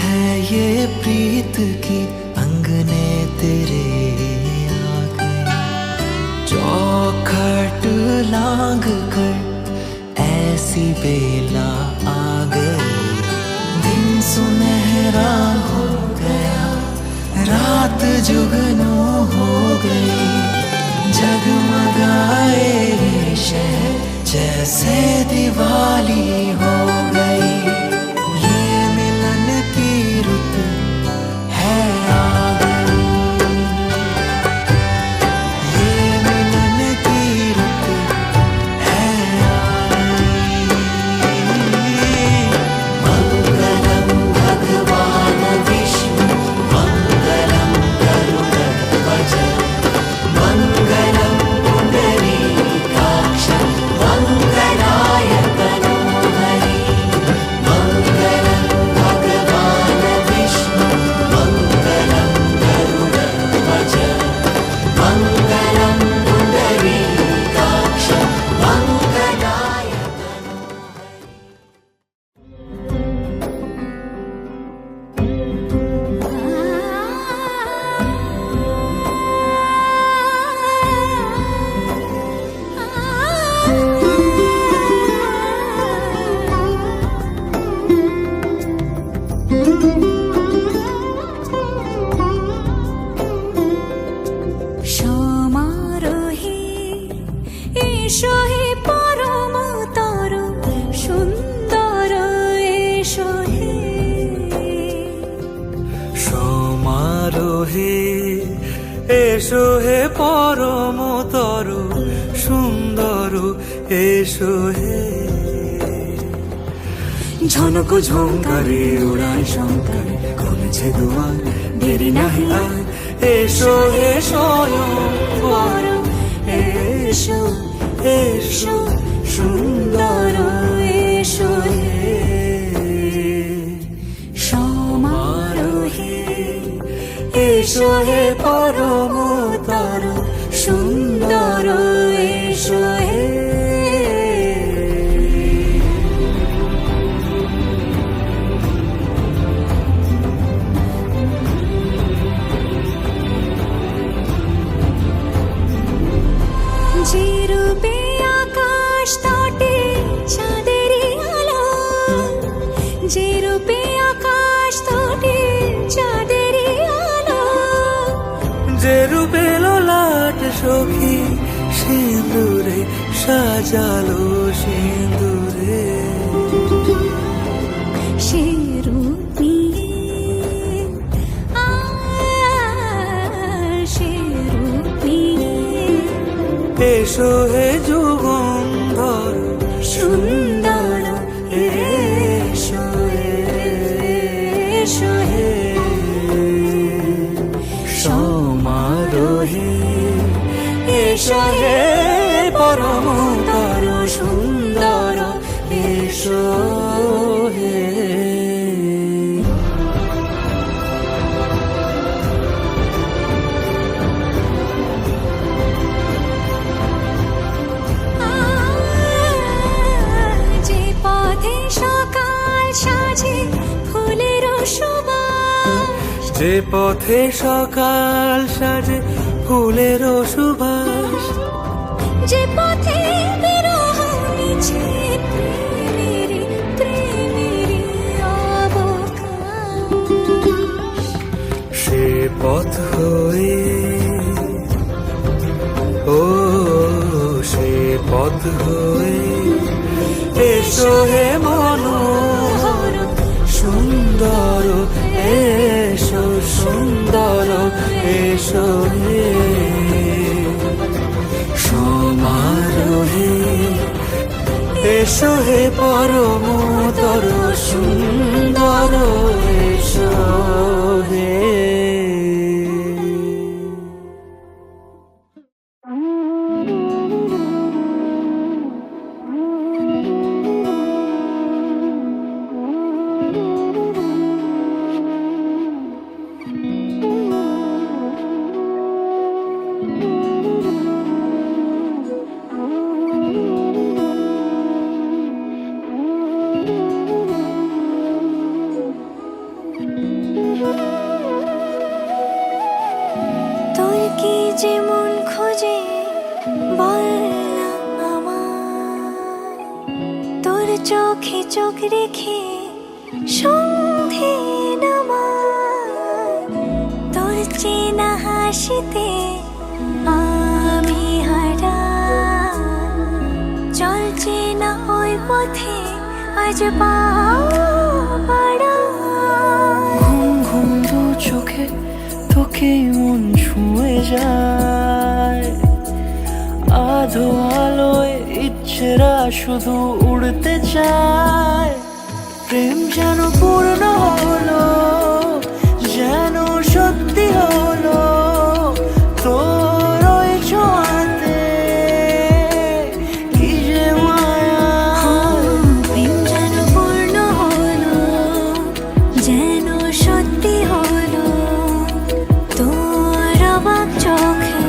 है ये प्रीत की अंगने तेरे आ गए, चौखट लांग कर ऐसी बेला आ गई। दिन सुनहरा हो गया, रात जुगनू हो गई, जगमगाए ये शहर जैसे दिवाली हो गई। ये मिलन की रुत है आ गई, ये मिलन की रुत है आ गई। मंगलम भगवान विष्णु मंगलम गरुड़ध्वज मंगलम पुंडरीकाक्ष मंगलाय तनोहरि। मंगलम भगवान विष्णु मंगलम गरुड़ध्वज मंगलम पुंडरीकाक्ष मंगलाय সমারোহে এসো হে পরম তর সুন্দর এসো হে। সমারোহে এসো হে পরমতর সুন্দর এসো হে। ঝনক ঝঙ্কারে উড়ায় শঙ্কারে খুলেছে দুয়ার, দেরি নাহি আর এসো হে স্বয়ং বর। এসো এসো সুন্দর এসো হে। সমারোহে এসো হে পরমতর সুন্দর এসো হে। যে রূপে আকাশ তটে চাঁদেরই আলো, যে রূপে আকাশ তটে চাঁদেরই আলো, যে রূপে ললাট সখী সিঁদুরে সাজালো সিঁদুরে। সে রূপ নিয়ে সে রূপ নিয়ে এসো হে যুগন্ধর সুন্দর এসো এসো হে। সমারোহে এসো হে পরমতর সুন্দর এসো হে। যে পথে সকাল সাজে ফুলের সুবাস, যে পথে সকাল সাজে ফুলের সুবাস, যে পথে বিরহ মিছে প্রেমেরই প্রেমেরই অবকাশ, সে পথ হয়ে ও সে পথ হয়ে এসো হে মনোহর সুন্দর এসো সুন্দর এসো হে। সমারোহে এসো হে পরমতর সুন্দর এসো হে। যে মন খোঁজে বল না আমায়, তোর চোখে চোখ রেখে সন্ধে নামায়, তোর চেনা হাসিতে আমি হারাই, চল চেনা ওই পথে আজ পাও বাড়াই। ঘুম ঘুম দু চোখে তোকে মন ছুঁয়ে যায়, আধো আলোয় ইচ্ছেরা শুধু উড়তে চায়। প্রেম যেন পূর্ণ হলো, যেন সত্যি হলো, তোর ওই ছোঁয়াতে কি যে মায়া। প্রেম যেন পূর্ণ হলো, যেন সত্যি হলো, তোর অবাক চোখে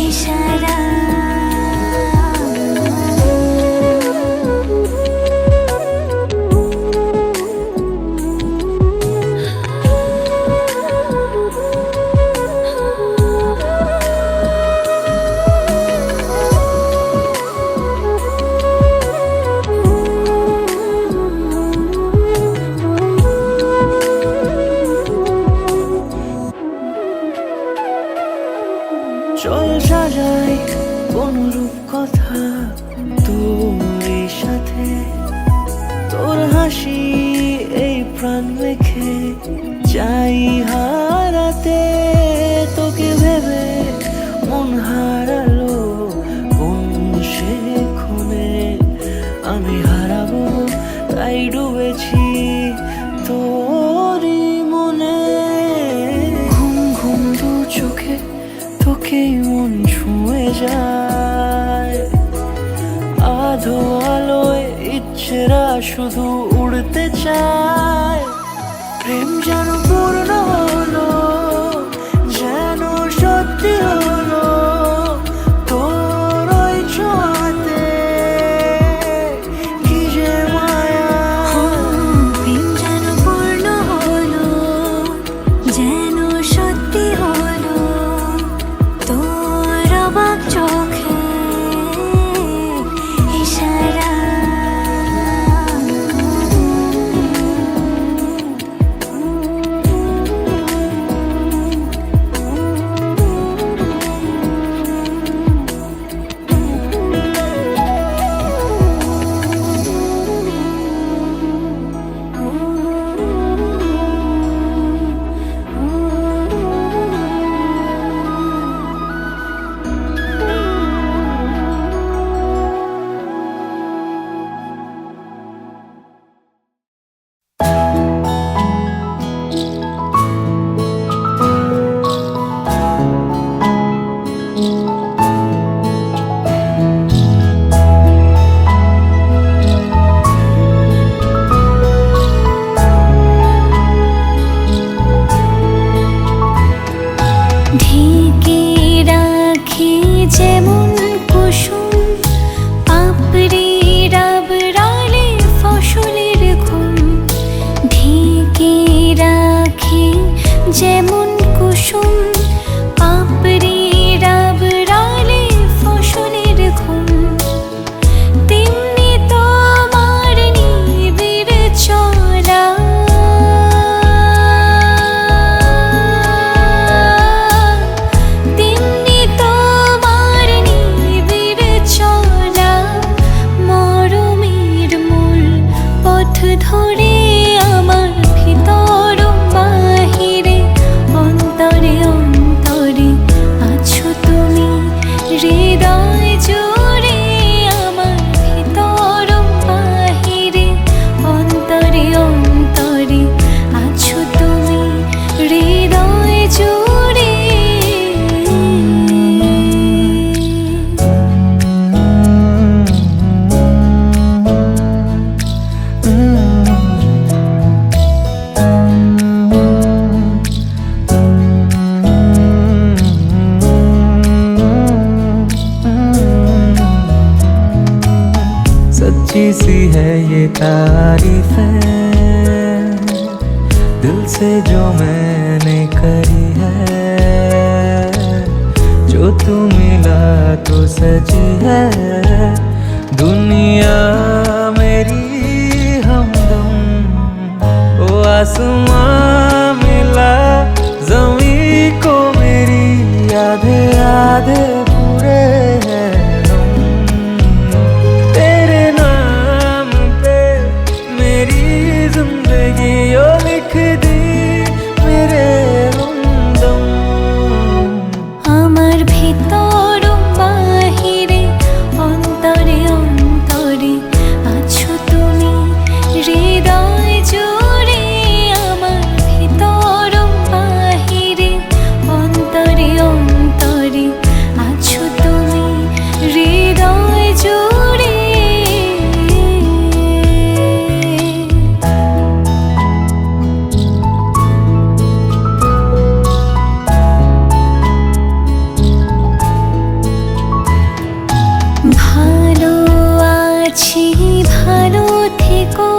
ইশারা। চল সাজাই কোন রূপ কথা তোর সাথে, তোর হাসি এই প্রাণ রেখে চাই হারাতে। তোকে ভেবে মন হারালো কোন সে ক্ষণে, আমি হারাবো তাই ডুবেছি তোরই মনে। ঘুম ঘুম দু চোখে তোকে মন ছুঁয়ে যায়, আধো আলোয় ইচ্ছেরা শুধু উড়তে চায়। প্রেম যেন পূর্ণ হলো, যেন সত্যি হলো, তোর ওই ছোঁয়াতে কি যে মায়া। প্রেম যেন পূর্ণ হলো, যেন সত্যি হলো, তোর অবাক চোখে ইশারা। ঢেকে রাখি যেমন কুসুম পাপড়ির আবরালে ফসলের ঘুম, ঢেকে রাখি যেমন কুসুম পাপড়ির আবরালে ফসলের ঘুম, তেমনি তোমার নিবিড় চলা ধরে আমার ভিতর বাহিরে অন্তরে অন্তরে আছো তুমি, হৃদয় জুড়ে আমার ভিতর বাহিরে অন্তরে অন্তরে আছো তুমি, হৃদয় জুড়ে। सच्ची सी है ये तारीफ है, दिल से जो मैंने करी है। सजी है दुनिया मेरी हमदम। ओ आसमां मिला ज़मीं को मेरी, आधे आधे पूरे हैं हम। तेरे नाम पे मेरी जिंदगी ओ लिख दी मेरे हमदम। আমার ভিতর বাহিরে অন্তরে অন্তরে আছো তুমি হৃদয় জুড়ে। আমার ভিতর বাহিরে অন্তরে অন্তরে আছো তুমি হৃদয় জুড়ে। ভালো আছি ভালো থেকো,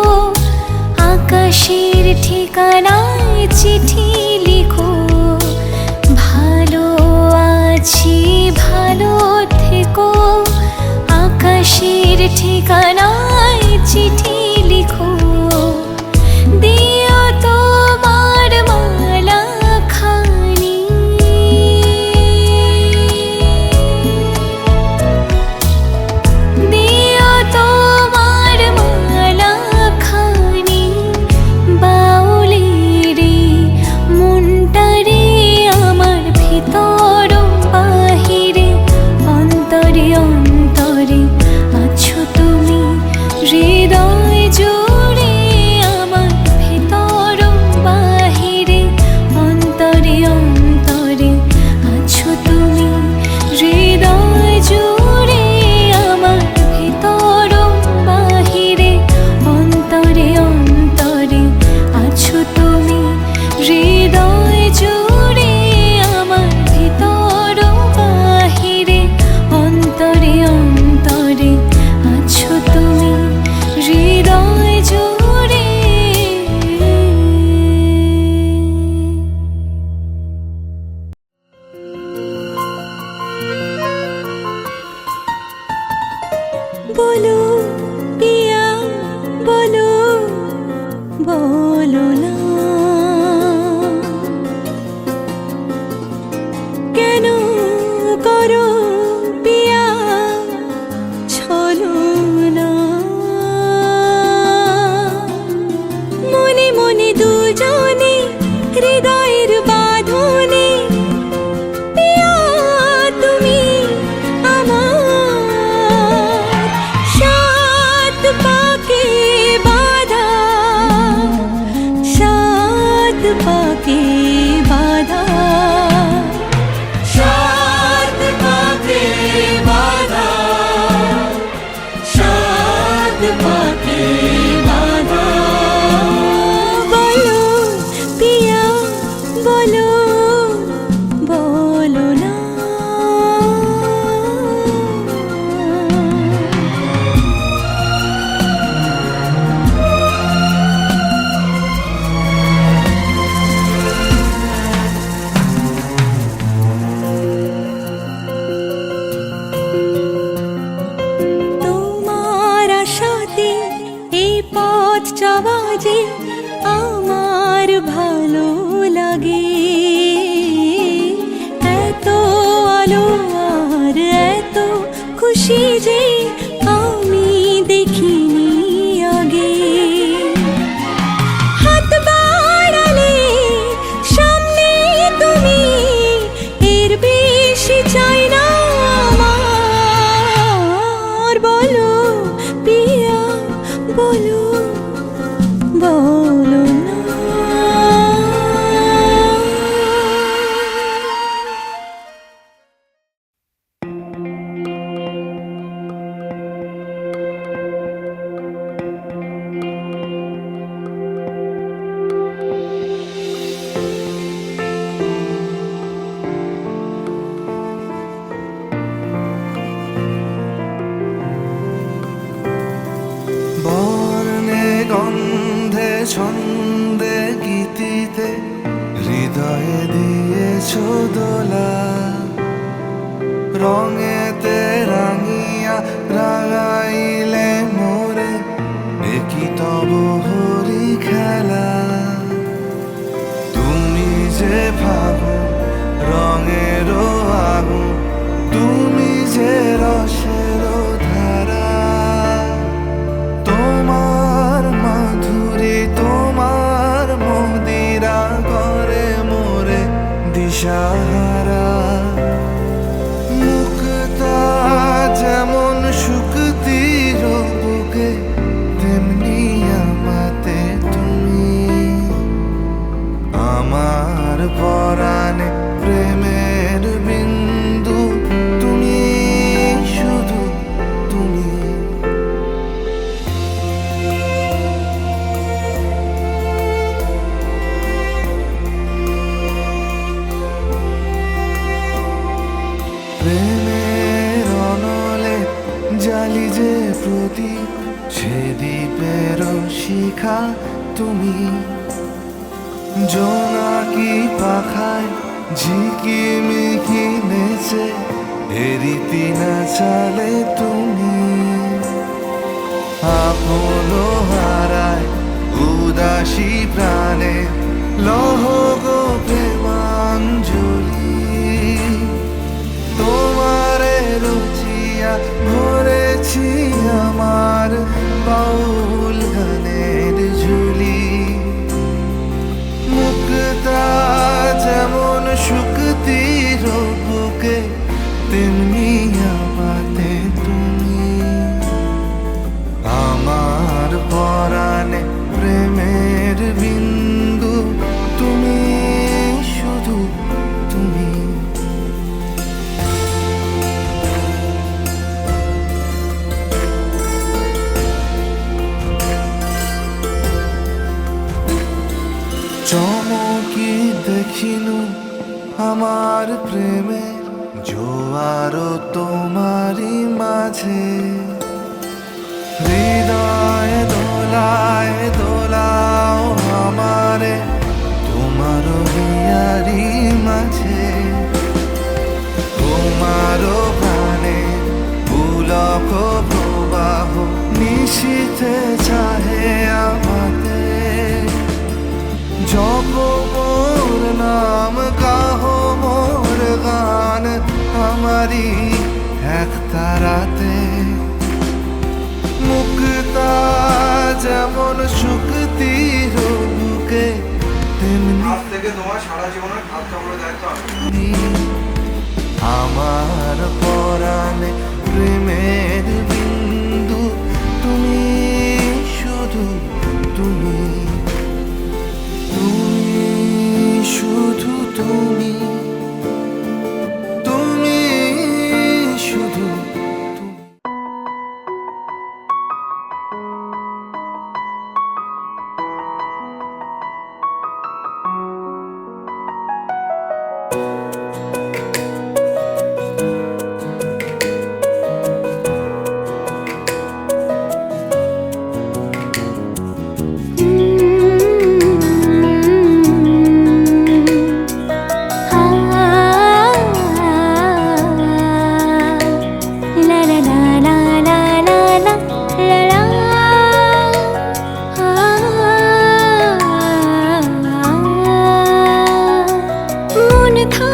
আকাশের ঠিকানায় চিঠি লিখো। ভালো আছি ভালো থেকো, আকাশের ঠিকানায় চিঠি লিখো। দিও তোমার মালা খানি, দিও তোমার মালা খানি। বাউলেরে মনটারে আমার ভিতর বাহিরে অন্তরে অন্তরে আছো তুমি হৃদয় জুড়ে। আমার ভিতর বাহিরে অন্তরে অন্তরে আছো তুমি হৃদয় জুড়ে। আমার ভিতর বাহিরে অন্তরে অন্তরে আছো তুমি হৃদয় জুড়ে। আমার ভিতর বাহিরে অন্তরে অন্তরে আছো তুমি হৃদয় জুড়ে। বলো পিয়া বলো, বলো না কেন করো পিয়া ছলনা। মনে মনে দুজনে হৃদয়ের বাঁধনে পিয়া তুমি আমার। সাত পাকে বাঁধা, সাত পাকে বাঁধা, সাত পাকে বাঁধা, সাত পাকে বাঁধা। বলো পিয়া বলো, বলো না তোমার আশাতে এই পথ চলা যে আমার ভালো লাগে। এত আলো আর এত খুশি যে আমি দেখিনি আগে। হাত বাড়ালে সামনে তুমি, এর বেশি চাই না আমার। বলো পিয়া বলো, বলো না। বর্ণে গন্ধে ছন্দে গীতিতে হৃদয়ে দিয়েছ দোলা, রঙেতে রাগাইলে মোরে একই তব হরি খেলা তুমি যে ফাগুন রঙেরও আগুন তুমি যে রসেরও ধারা তোমার মাধুরী তোমার মদিরা করে মোরে দিশাহারা মুক্তা যেমন শুকতির বুকে তেমনি আমাতে তুমি আমার পরাণে প্রেমের বিন্দু তুমি শুধু তুমি প্রেমের অনলে জালি যে প্রদীপ সে দ্বীপের শিখা তুমি জোনাকি পাখায় ঝিকিমিকি নেচে এরিতি না চালে তুমি আপন হারায় উদাসী প্রাণে লহ গো প্রেমাঞ্জলি তোমারে রুচিয়া ভরেছি আমার বাউল গানের ঝুলি মুক্তা যেমন শুকতির বুকে তেমনি আমাতে তুমি আমার পরাণে প্রেমের বিন্দু তুমি শুধু তুমি চমকি দেখিনু আমার প্রেমের জোয়ার তোমারই মাঝে হৃদয় দোলায় দোলাও আমারে তোমার হিয়ারি মাঝে তোমার প্রাণে পুলক প্রবাহ নিশীথে চাহে আমাতে জপ মোর নাম গাহ মোর গান আমারি এক তারাতে মুক্তা যেমন শুকতির বুকে তেমনি আজ থেকে তোমার সারা জীবনের হাত কাপড়ের দায়িত্ব আমি। আমার পরাণে প্রেমের বিন্দু তুমি শুধু তুমি তুমি শুধু তুমি তুমি শুধু তুমি মন খা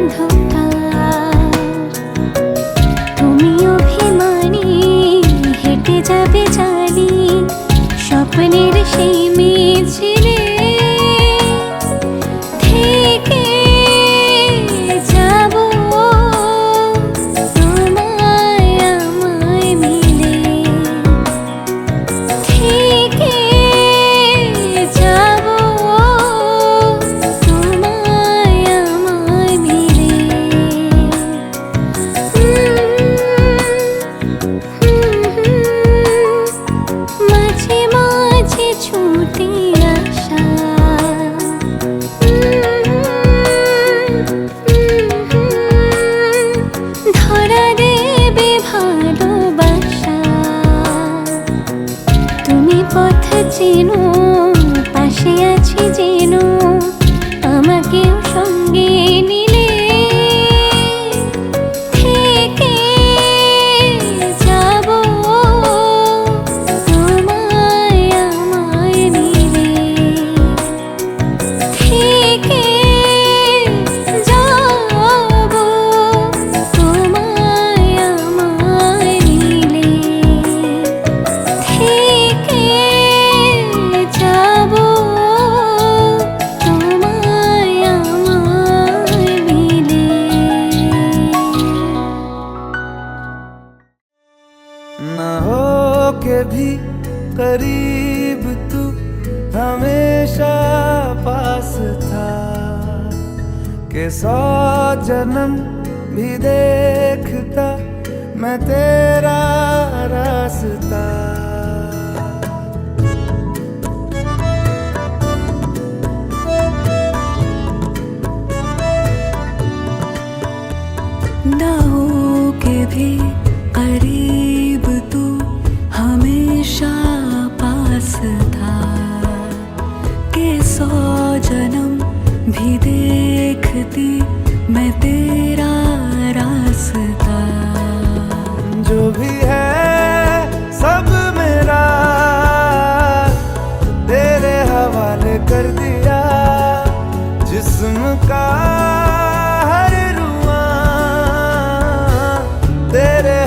অন্ধকার তুমি অভিমানী হেঁটে যাবে জানি স্বপ্নের সেই মিছিলে থেকে যাব তোমায় আমায় মিলে থেকে যাব তোমায় আমায় মিলে মাঝে মাঝে ছুটে আসা ধরা দেবে ভালোবাসা তুমি পথ চেনো পাশে আছি যেন আমাকেও সঙ্গে নিলে থেকে যাব তোমায় আমায় মিলে থেকে যাব তোমায় আমায় মিলে থেকে যাব তোমায় আমায় মিলে ना हो के भी करीब तू हमेशा पास था के 100 जन्म भी देखता मैं तेरा रास्ता ना हो के भी करीब तू हमेशा पास था के 100 जन्म भी देखती मैं तेरा रास्ता जो भी है सब मेरा तेरे हवाले कर दिया जिस्म का हर रुआ तेरे